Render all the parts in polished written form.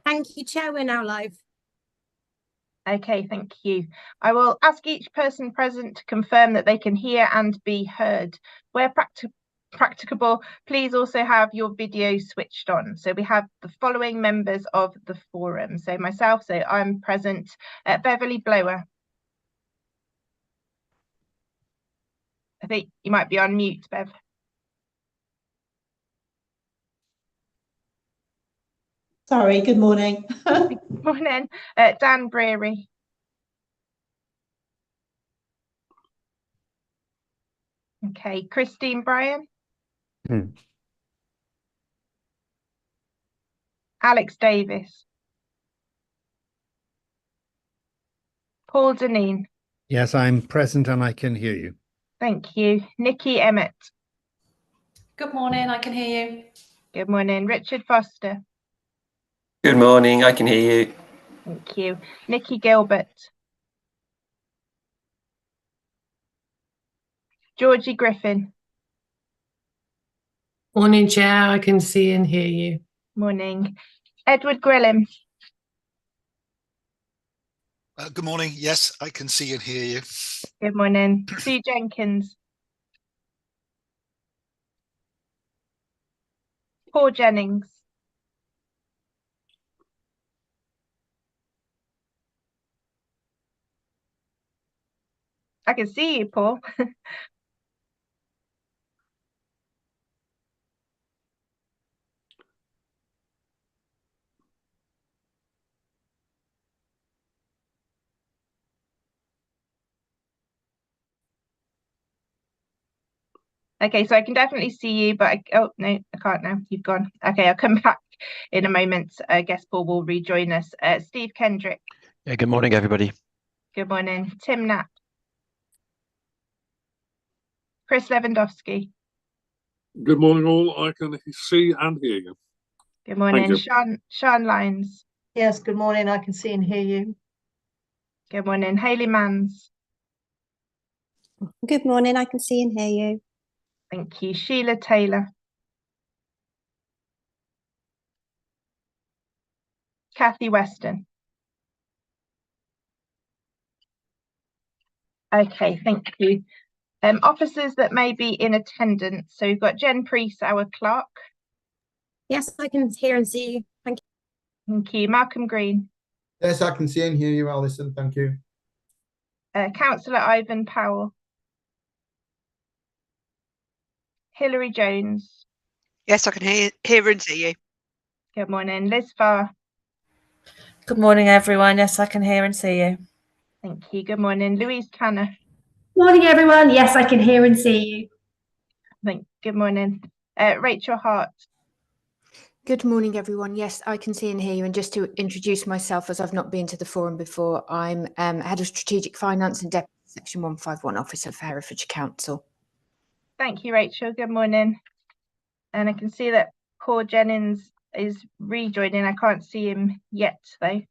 Thank you, Chair. We're now live. Okay, thank you. I will ask each person present to confirm that they can hear and be heard. Where practicable, please also have your video switched on. So we have the following members of the forum. So myself, so I'm present. Beverly Blower. I think you might be on mute, Bev. Sorry, good morning. Good morning. Dan Breary. Okay, Christine Bryan. Alex Davis. Paul Deneen. Yes, I'm present and I can hear you. Thank you. Nikki Emmett. Good morning, I can hear you. Good morning. Richard Foster. Good morning, I can hear you. Thank you. Nikki Gilbert. Georgie Griffin. Morning, Chair. I can see and hear you. Morning. Edward Grillim. Good morning. Yes, I can see and hear you. Good morning. Sue Jenkins. Paul Jennings. I can see you, Paul. Okay, so I can definitely see you, but oh no, I can't now. You've gone. Okay, I'll come back in a moment. I guess Paul will rejoin us. Steve Kendrick. Yeah, good morning, everybody. Good morning. Tim Knapp. Chris Lewandowski. Good morning, all. I can see and hear you. Good morning. Sean Lyons. Yes, good morning. I can see and hear you. Good morning. Hayley Manns. Good morning. I can see and hear you. Thank you. Sheila Taylor. Kathy Weston. Okay, thank you. Officers that may be in attendance. So we've got Jen Priest, our clerk. Yes, I can hear and see you. Thank you. Thank you. Malcolm Green. Yes, I can see and hear you, Alison. Thank you. Councillor Ivan Powell. Hilary Jones. Yes, I can hear and see you. Good morning. Liz Farr. Good morning, everyone. Yes, I can hear and see you. Thank you. Good morning. Louise Tanner. Morning, everyone. Yes, I can hear and see you. Good morning. Rachel Hart. Good morning, everyone. Yes, I can see and hear you. And just to introduce myself, as I've not been to the forum before, I'm Head of Strategic Finance and Deputy Section 151 Officer for Herefordshire Council. Thank you, Rachel. Good morning. And I can see that Paul Jennings is rejoining. I can't see him yet, though.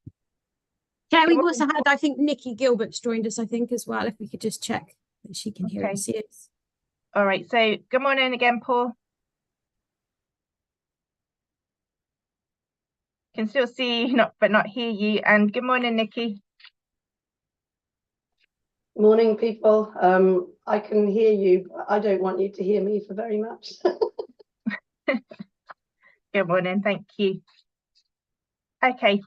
Yeah, we've also had, I think, Nikki Gilbert's joined us, I think, as well, if we could just check that she can hear and see us. All right. So good morning again, Paul. Can still see you, but not hear you. And good morning, Nikki. Morning, people. I can hear you. I don't want you to hear me for very much. Good morning. Thank you. Okay.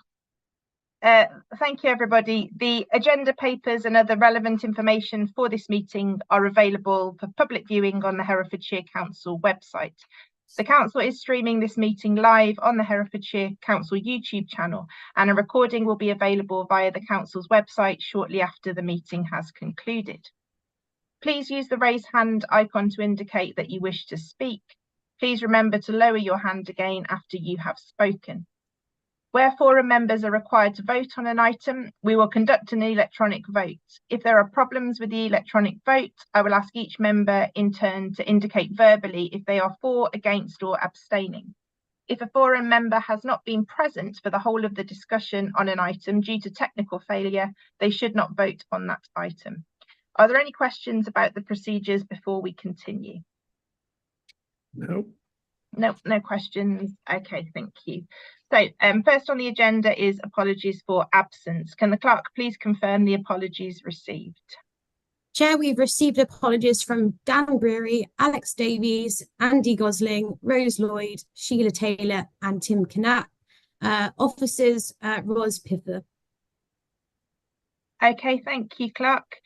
Thank you, everybody. The agenda papers and other relevant information for this meeting are available for public viewing on the Herefordshire Council website. The Council is streaming this meeting live on the Herefordshire Council YouTube channel, and a recording will be available via the Council's website shortly after the meeting has concluded. Please use the raise hand icon to indicate that you wish to speak. Please remember to lower your hand again after you have spoken. Where forum members are required to vote on an item, we will conduct an electronic vote. If there are problems with the electronic vote, I will ask each member in turn to indicate verbally if they are for, against, or abstaining. If a forum member has not been present for the whole of the discussion on an item due to technical failure, they should not vote on that item. Are there any questions about the procedures before we continue? No. No questions. Okay, thank you. So first on the agenda is apologies for absence. Can the clerk please confirm the apologies received? Chair, we've received apologies from Dan Breary, Alex Davies, Andy Gosling, Rose Lloyd, Sheila Taylor, and Tim Knapp. Officers, Ros Pither. Okay, thank you, clerk.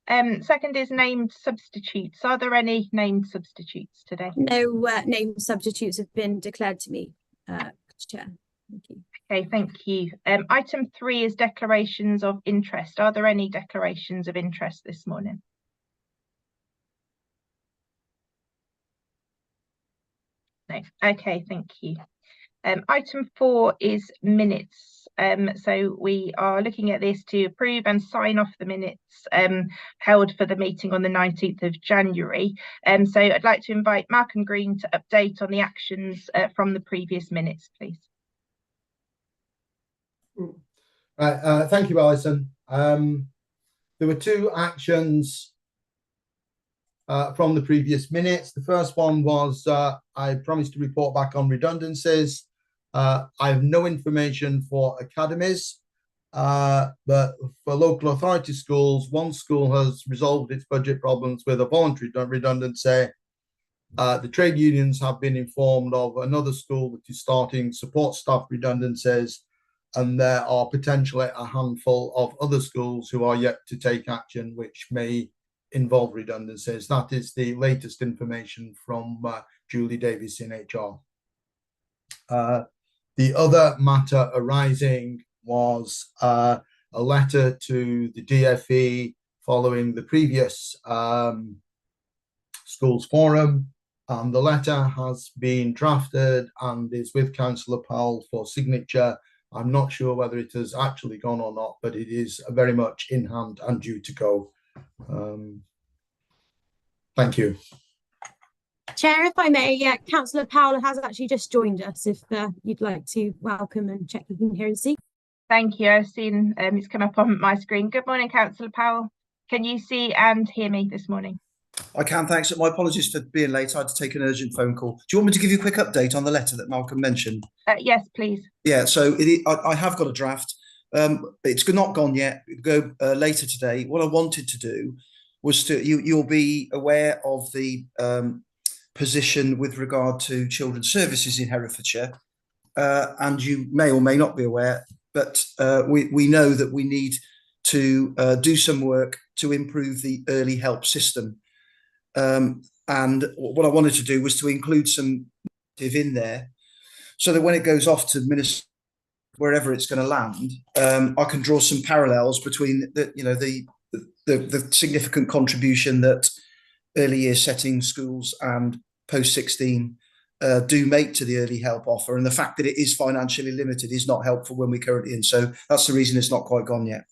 Second is named substitutes. Are there any named substitutes today? No named substitutes have been declared to me, Chair. Thank you. Okay, thank you. Item 3 is declarations of interest. Are there any declarations of interest this morning? No. Okay, thank you. Item 4 is minutes. So we are looking at this to approve and sign off the minutes held for the meeting on the 19th of January. So I'd like to invite Malcolm Green to update on the actions from the previous minutes, please. Right, thank you, Alison. There were 2 actions from the previous minutes. The first one was I promised to report back on redundancies. I have no information for academies, but for local authority schools, one school has resolved its budget problems with a voluntary redundancy. The trade unions have been informed of another school that is starting support staff redundancies, and there are potentially a handful of other schools who are yet to take action, which may involve redundancies. That is the latest information from Julie Davis in HR. The other matter arising was a letter to the DFE following the previous schools forum, and the letter has been drafted and is with Councillor Powell for signature. I'm not sure whether it has actually gone or not, but it is very much in hand and due to go. Thank you. Chair, if I may, yeah, Councillor Powell has actually just joined us. If you'd like to welcome and check you can hear and see. Thank you. I've seen it's come up on my screen. Good morning, Councillor Powell. Can you see and hear me this morning? I can, thanks. My apologies for being late. I had to take an urgent phone call. Do you want me to give you a quick update on the letter that Malcolm mentioned? Yes, please. Yeah, so I have got a draft. It's not gone yet. It'll go later today. What I wanted to do was you'll be aware of the position with regard to children's services in Herefordshire, and you may or may not be aware, but we know that we need to do some work to improve the early help system. And what I wanted to do was to include some in there so that when it goes off to minister, wherever it's going to land, I can draw some parallels between the significant contribution that early year setting schools and post 16 do make to the early help offer, and the fact that it is financially limited is not helpful when we're currently in. So that's the reason it's not quite gone yet.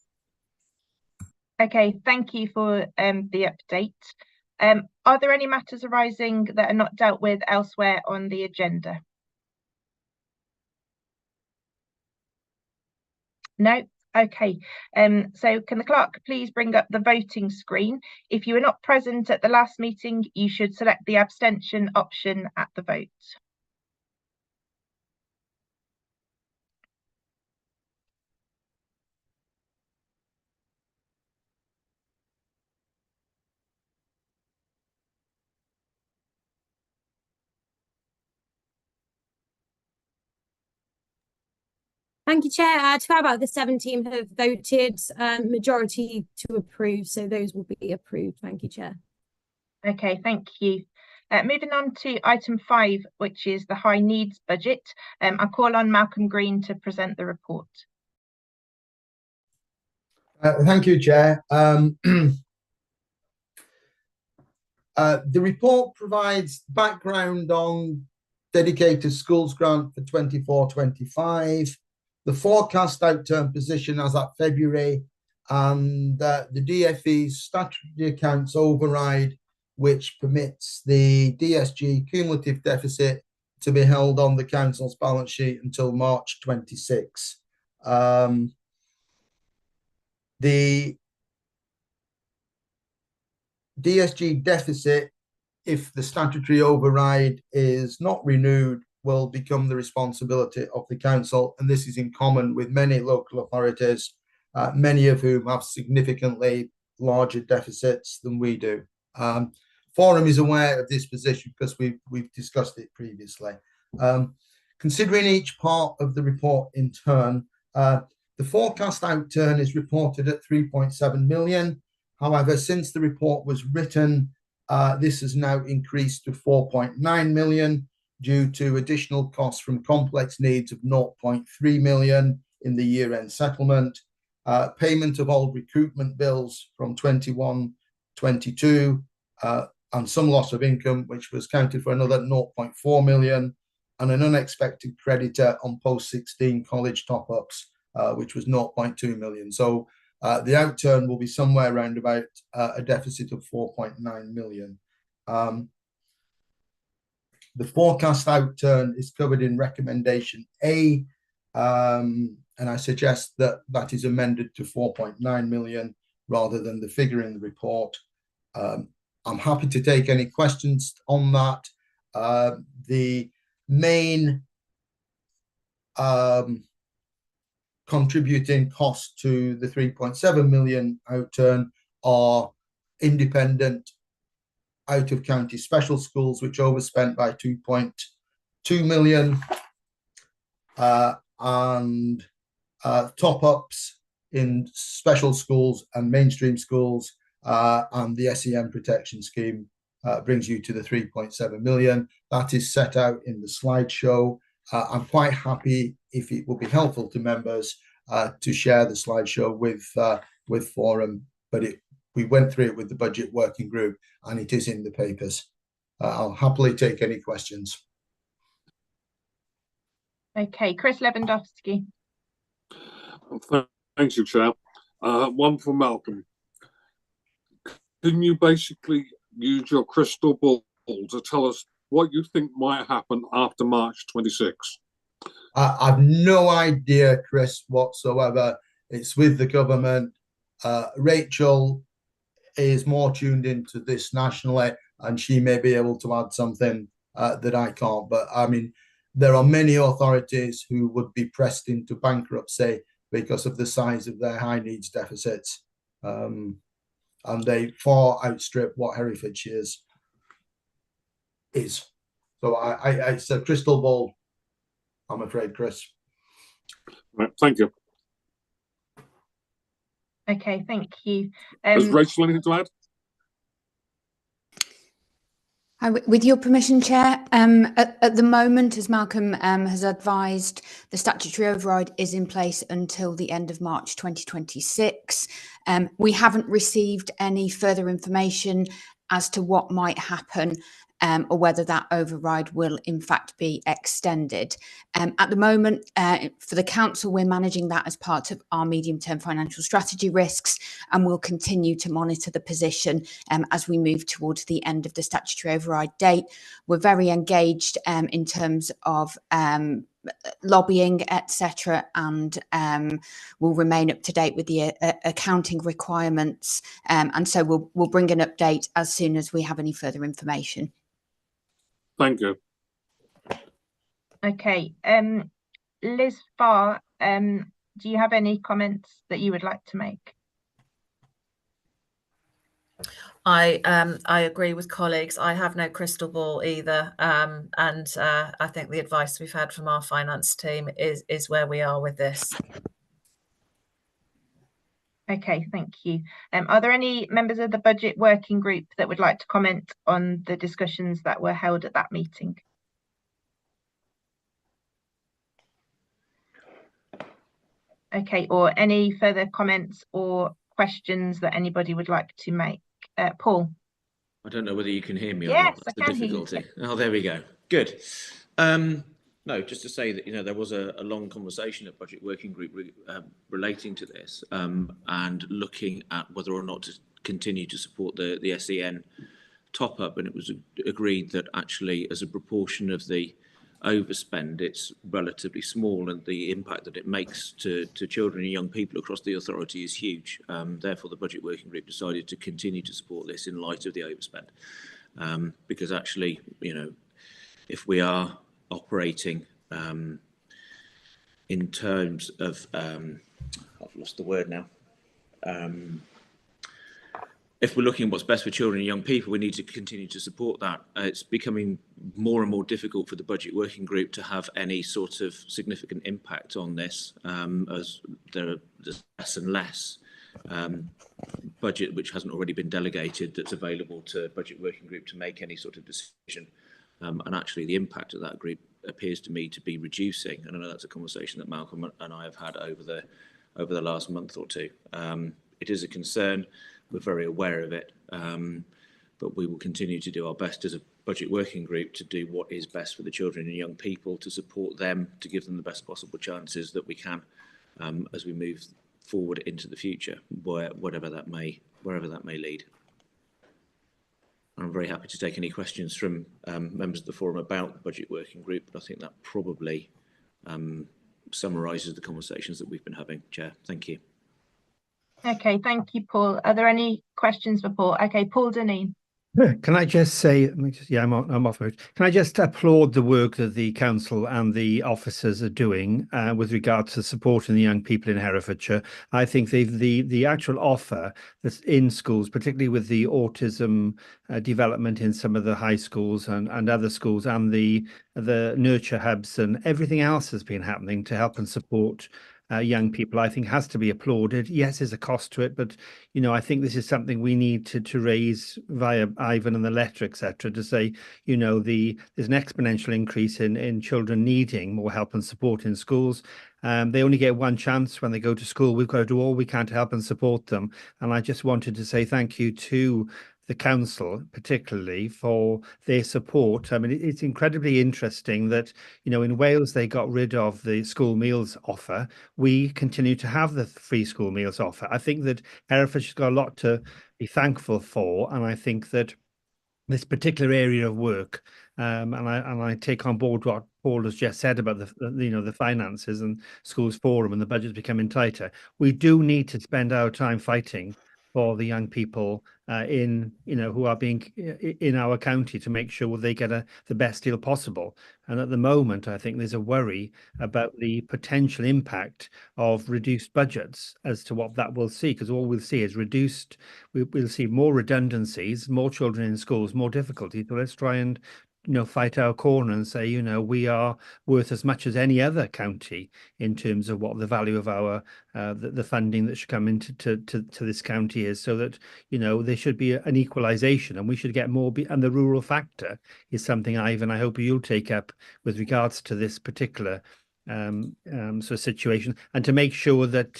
Okay, thank you for the update. Are there any matters arising that are not dealt with elsewhere on the agenda? No? Okay. So can the clerk please bring up the voting screen? If you were not present at the last meeting, you should select the abstention option at the vote. Thank you, Chair. 12 out of the 17 have voted, majority to approve, so those will be approved. Thank you, Chair. Okay, thank you. Moving on to item 5, which is the high needs budget. I call on Malcolm Green to present the report. Thank you, Chair. The report provides background on dedicated schools grant for 24-25, the forecast outturn position as at February, and the DFE's statutory accounts override, which permits the DSG cumulative deficit to be held on the council's balance sheet until March 26. The DSG deficit if the statutory override is not renewed, will become the responsibility of the council. And this is in common with many local authorities, many of whom have significantly larger deficits than we do. Forum is aware of this position because we've discussed it previously. Considering each part of the report in turn, the forecast outturn is reported at 3.7 million. However, since the report was written, this has now increased to 4.9 million due to additional costs from complex needs of 0.3 million in the year-end settlement, payment of old recruitment bills from 21-22, and some loss of income, which was counted for another 0.4 million, and an unexpected creditor on post-16 college top-ups, which was 0.2 million. So the outturn will be somewhere around about a deficit of 4.9 million. The forecast outturn is covered in recommendation A, and I suggest that that is amended to 4.9 million rather than the figure in the report. I'm happy to take any questions on that. The main contributing costs to the 3.7 million outturn are independent out-of-county special schools, which overspent by 2.2 million, and top-ups in special schools and mainstream schools, and the SEN protection scheme brings you to the 3.7 million. That is set out in the slideshow. I'm quite happy, if it will be helpful to members, to share the slideshow with Forum, but we went through it with the budget working group and it is in the papers. I'll happily take any questions. Okay, Chris Lewandowski. Thank you, Chair. One for Malcolm. Can you basically use your crystal ball to tell us what you think might happen after March 26? I've no idea, Chris, whatsoever. It's with the government. Rachel is more tuned into this nationally, and she may be able to add something that I can't. But I mean, there are many authorities who would be pressed into bankruptcy because of the size of their high needs deficits. And they far outstrip what Herefordshire's is. So it's a crystal ball, I'm afraid, Chris. Right, thank you. Okay, thank you. Has Rachel anything to add? With your permission, Chair, at the moment, as Malcolm has advised, the statutory override is in place until the end of March 2026. We haven't received any further information as to what might happen or whether that override will in fact be extended. At the moment, for the council, we're managing that as part of our medium-term financial strategy risks, and we'll continue to monitor the position as we move towards the end of the statutory override date. We're very engaged in terms of lobbying, etc., and we'll remain up to date with the accounting requirements, and so we'll bring an update as soon as we have any further information. Thank you. Okay, Liz Farr, do you have any comments that you would like to make? I agree with colleagues. I have no crystal ball either, and I think the advice we've had from our finance team is where we are with this. Okay, thank you. Are there any members of the budget working group that would like to comment on the discussions that were held at that meeting? Okay, or any further comments or questions that anybody would like to make? Paul? I don't know whether you can hear me or yes, not. That's I can the difficulty. hear you. Oh, there we go. Good. No, just to say that, there was a long conversation at Budget Working Group relating to this and looking at whether or not to continue to support the SEN top-up, and it was agreed that actually as a proportion of the overspend, it's relatively small, and the impact that it makes to children and young people across the authority is huge. Therefore, the Budget Working Group decided to continue to support this in light of the overspend. because actually, if we are operating in terms of, I've lost the word now. If we're looking at what's best for children and young people, we need to continue to support that. It's becoming more and more difficult for the budget working group to have any sort of significant impact on this, as there's less and less budget which hasn't already been delegated that's available to budget working group to make any sort of decision. And actually the impact of that group appears to me to be reducing. And I know that's a conversation that Malcolm and I have had over the last month or two. It is a concern. We're very aware of it, but we will continue to do our best as a budget working group to do what is best for the children and young people, to support them, to give them the best possible chances that we can as we move forward into the future, wherever that may lead. I'm very happy to take any questions from members of the forum about the budget working group, but I think that probably summarises the conversations that we've been having, Chair. Thank you. Okay, thank you, Paul. Are there any questions for Paul? Okay, Paul Dineen. Can I just say, I'm off mute. Can I just applaud the work that the council and the officers are doing with regard to supporting the young people in Herefordshire? I think the actual offer that's in schools, particularly with the autism development in some of the high schools and other schools, and the nurture hubs and everything else has been happening to help and support young people, I think has to be applauded. Yes, there's a cost to it, but I think this is something we need to raise via Ivan and the letter, etc., to say, there's an exponential increase in children needing more help and support in schools. They only get one chance when they go to school. We've got to do all we can to help and support them. And I just wanted to say thank you to the council, particularly, for their support. I mean, it's incredibly interesting that, in Wales, they got rid of the school meals offer. We continue to have the free school meals offer. I think that Herefordshire's got a lot to be thankful for. And I think that this particular area of work, and I take on board what Paul has just said about the finances and schools forum and the budget's becoming tighter. We do need to spend our time fighting for the young people who are being in our county, to make sure they get the best deal possible. And at the moment, I think there's a worry about the potential impact of reduced budgets as to what that will see, because all we'll see is we'll see more redundancies, more children in schools, more difficulties. So let's try and fight our corner and say, we are worth as much as any other county in terms of what the value of our the funding that should come into to this county is, so that there should be an equalisation and we should get more. And the rural factor is something, Ivan, I hope you'll take up with regards to this particular sort of situation, and to make sure that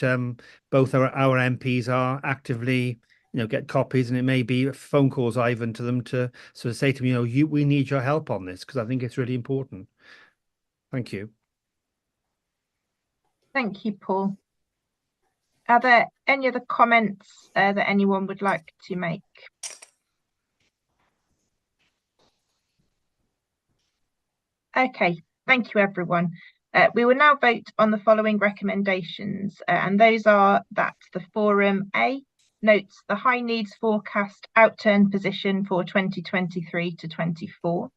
both our MPs are actively get copies, and it may be phone calls, Ivan, to them to sort of say to me, we need your help on this, because I think it's really important. Thank you. Thank you, Paul. Are there any other comments that anyone would like to make? Okay, thank you, everyone. We will now vote on the following recommendations, and those are that the forum A notes the high needs forecast outturn position for 2023 to 24.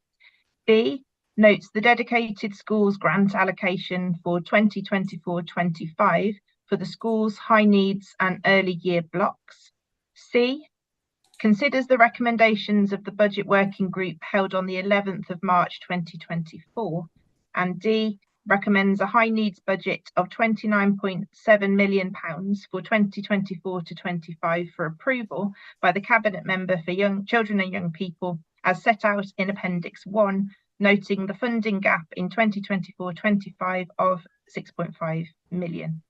B notes the dedicated schools grant allocation for 2024-25 for the schools high needs and early year blocks. C considers the recommendations of the budget working group held on the 11th of March 2024. And D recommends a high needs budget of £29.7 million for 2024 to 25 for approval by the Cabinet Member for Young Children and Young People, as set out in Appendix 1, noting the funding gap in 2024-25 of £6.5 million.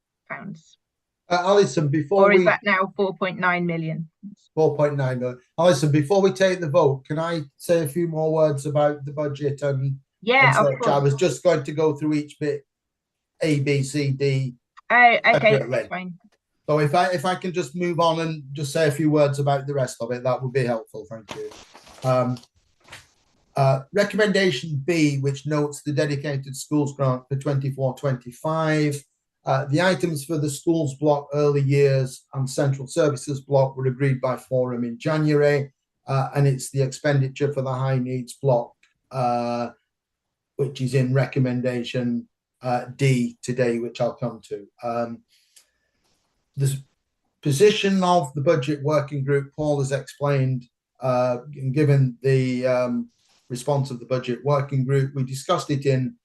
Alison, before is that now 4.9 million? 4.9 million. Alison, before we take the vote, can I say a few more words about the budget and yeah, of course. I was just going to go through each bit, A, B, C, D. Oh, okay, that's fine. So if I can just move on and just say a few words about the rest of it, that would be helpful. Thank you. Recommendation B, which notes the dedicated schools grant for 24-25. The items for the schools block, early years and central services block were agreed by forum in January. and it's the expenditure for the high needs block, which is in recommendation D today, which I'll come to. The position of the budget working group, Paul has explained, given the response of the budget working group. We discussed it in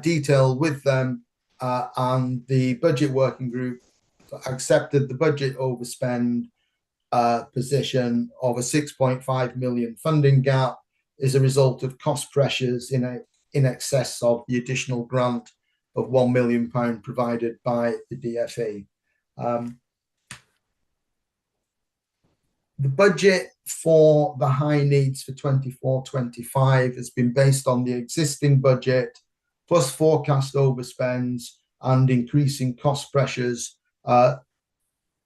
detail with them, and the budget working group accepted the budget overspend position of a 6.5 million funding gap as a result of cost pressures in excess of the additional grant of £1 million provided by the DFE. The budget for the high needs for 24-25 has been based on the existing budget plus forecast overspends and increasing cost pressures, a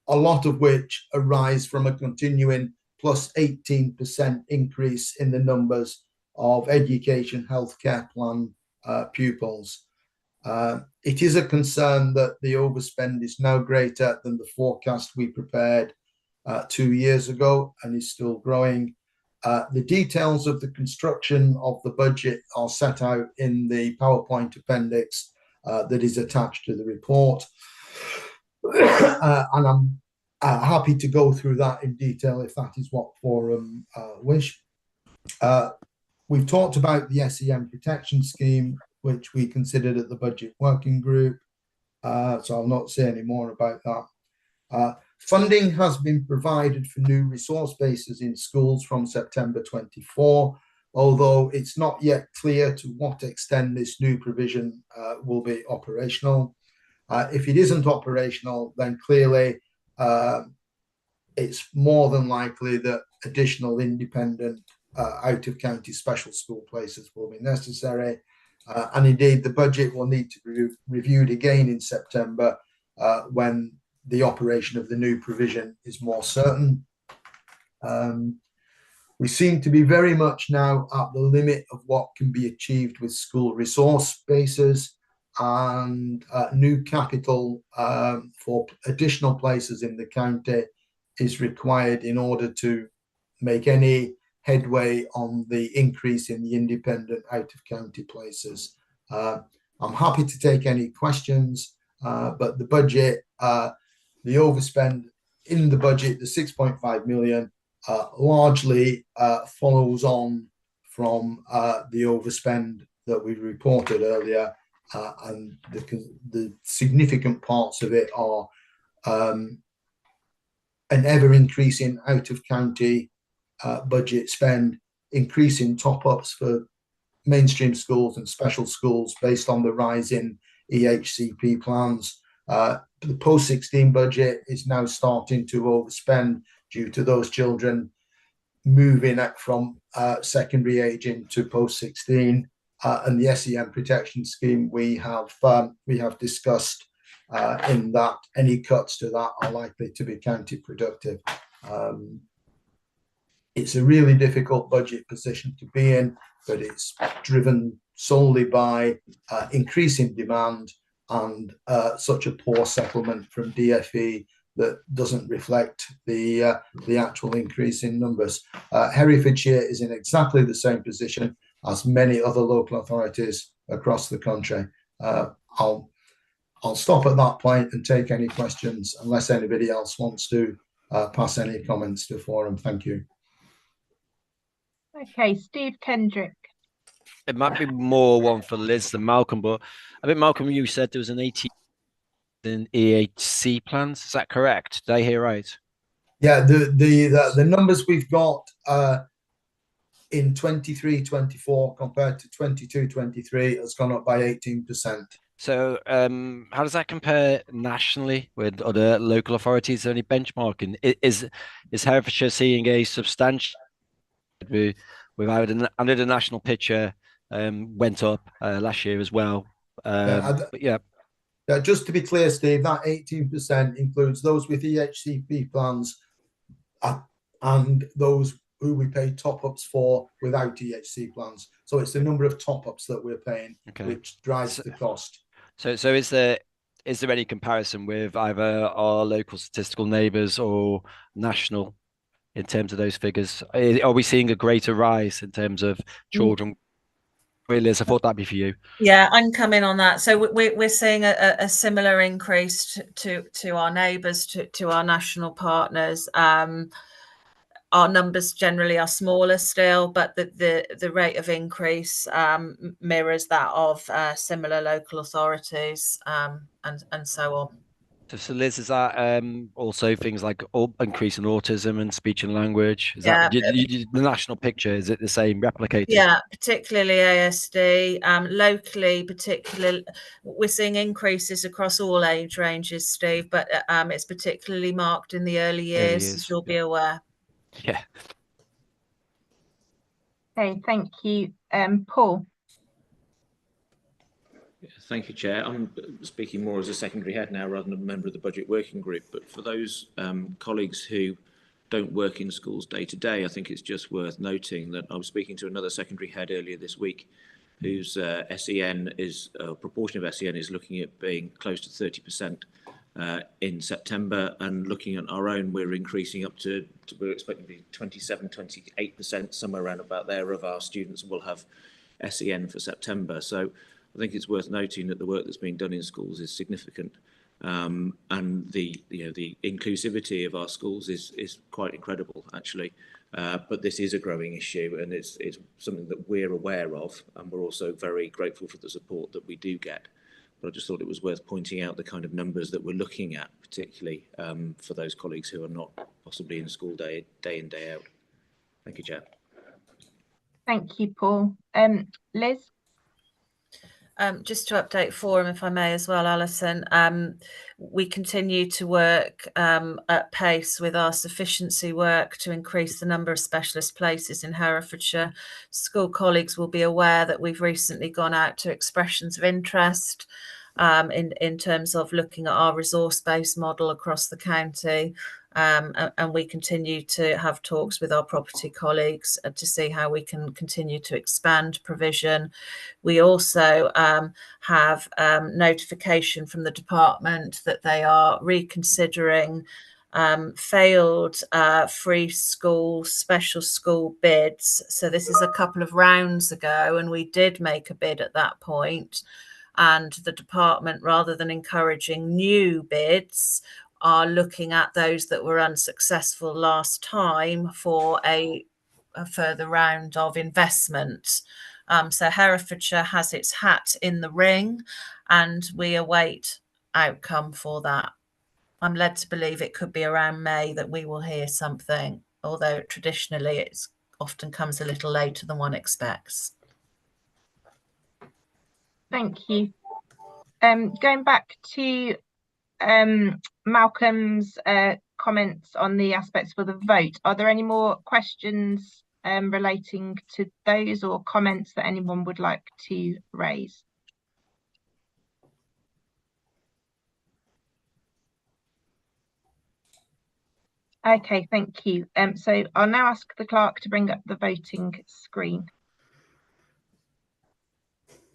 lot of which arise from a continuing plus 18% increase in the numbers of education healthcare plan pupils. It is a concern that the overspend is now greater than the forecast we prepared 2 years ago and is still growing. The details of the construction of the budget are set out in the PowerPoint appendix that is attached to the report. And I'm happy to go through that in detail if that is what forum wish. We've talked about the SEM protection scheme, which we considered at the budget working group, so I'll not say any more about that. Funding has been provided for new resource bases in schools from September 24, although it's not yet clear to what extent this new provision will be operational. If it isn't operational, then clearly it's more than likely that additional independent out-of-county special school places will be necessary. And indeed, the budget will need to be reviewed again in September when the operation of the new provision is more certain. We seem to be very much now at the limit of what can be achieved with school resource bases, and new capital for additional places in the county is required in order to make any headway on the increase in the independent out-of-county places. I'm happy to take any questions, but the budget, the overspend in the budget, the 6.5 million, largely follows on from the overspend that we reported earlier, and the significant parts of it are an ever increasing out-of-county budget spend, increasing top-ups for mainstream schools and special schools based on the rise in EHCP plans. The post-16 budget is now starting to overspend due to those children moving from secondary age into post-16, and the SEM protection scheme we have discussed in that any cuts to that are likely to be counterproductive. It's a really difficult budget position to be in, but it's driven solely by increasing demand and such a poor settlement from DFE that doesn't reflect the actual increase in numbers. Herefordshire is in exactly the same position as many other local authorities across the country. I'll stop at that point and take any questions unless anybody else wants to pass any comments to forum. Thank you. Okay, Steve Kendrick. It might be more one for Liz than Malcolm, but I think Malcolm, you said there was an 18 in EHC plans. Is that correct? Did I hear right? Yeah, the numbers we've got in 23-24 compared to 22-23 has gone up by 18%. So how does that compare nationally with other local authorities? Is there any benchmarking? Is Herefordshire seeing a substantial? We've under the national picture went up last year as well. Just to be clear, Steve, that 18% includes those with EHCP plans and those who we pay top-ups for without EHC plans. So it's the number of top-ups that we're paying, which drives the cost. So is there any comparison with either our local statistical neighbours or national in terms of those figures? Are we seeing a greater rise in terms of children? Liz, I thought that'd be for you. Yeah, I can come in on that. So we're seeing a similar increase to our neighbours, to our national partners. Our numbers generally are smaller still, but the rate of increase mirrors that of similar local authorities, and so on. So Liz, is that also things like increase in autism and speech and language? Is that the national picture? Is it the same replicated? Yeah, particularly ASD. Locally, particularly, we're seeing increases across all age ranges, Steve, but it's particularly marked in the early years, as you'll be aware. Yeah. Okay, thank you. Paul. Thank you, Chair. I'm speaking more as a secondary head now rather than a member of the budget working group. But for those colleagues who don't work in schools day to day, I think it's just worth noting that I was speaking to another secondary head earlier this week whose SEN is, proportion of SEN is looking at being close to 30% in September, and looking at our own, we're increasing up to we're expecting to be 27, 28%, somewhere around about there, of our students will have SEN for September. So I think it's worth noting that the work that's being done in schools is significant, and the inclusivity of our schools is quite incredible, actually. But this is a growing issue, and it's something that we're aware of, and we're also very grateful for the support that we do get. But I just thought it was worth pointing out the kind of numbers that we're looking at, particularly for those colleagues who are not possibly in school day in, day out. Thank you, Chair. Thank you, Paul. Liz? Just to update Forum, if I may as well, Alison, we continue to work at pace with our sufficiency work to increase the number of specialist places in Herefordshire. School colleagues will be aware that we've recently gone out to expressions of interest in terms of looking at our resource-based model across the county. And we continue to have talks with our property colleagues to see how we can continue to expand provision. We also have notification from the department that they are reconsidering failed free school, special school bids. So this is a couple of rounds ago, and we did make a bid at that point. And the department, rather than encouraging new bids, are looking at those that were unsuccessful last time for a further round of investment. So Herefordshire has its hat in the ring, and we await outcome for that. I'm led to believe it could be around May that we will hear something, although traditionally it often comes a little later than one expects. Thank you. Going back to Malcolm's comments on the aspects for the vote, are there any more questions relating to those, or comments that anyone would like to raise? Okay, thank you. So I'll now ask the clerk to bring up the voting screen.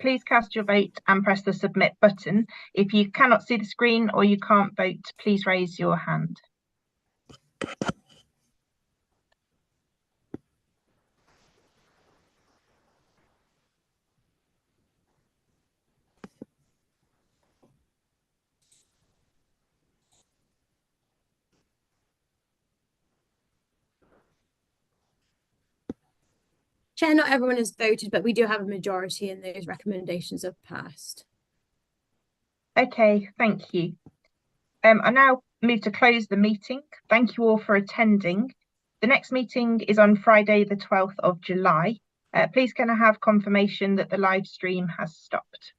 Please cast your vote and press the submit button. If you cannot see the screen or you can't vote, please raise your hand. Chair, not everyone has voted, but we do have a majority and those recommendations have passed. Okay, thank you. I now move to close the meeting. Thank you all for attending. The next meeting is on Friday, the 12th of July. Please can I have confirmation that the live stream has stopped?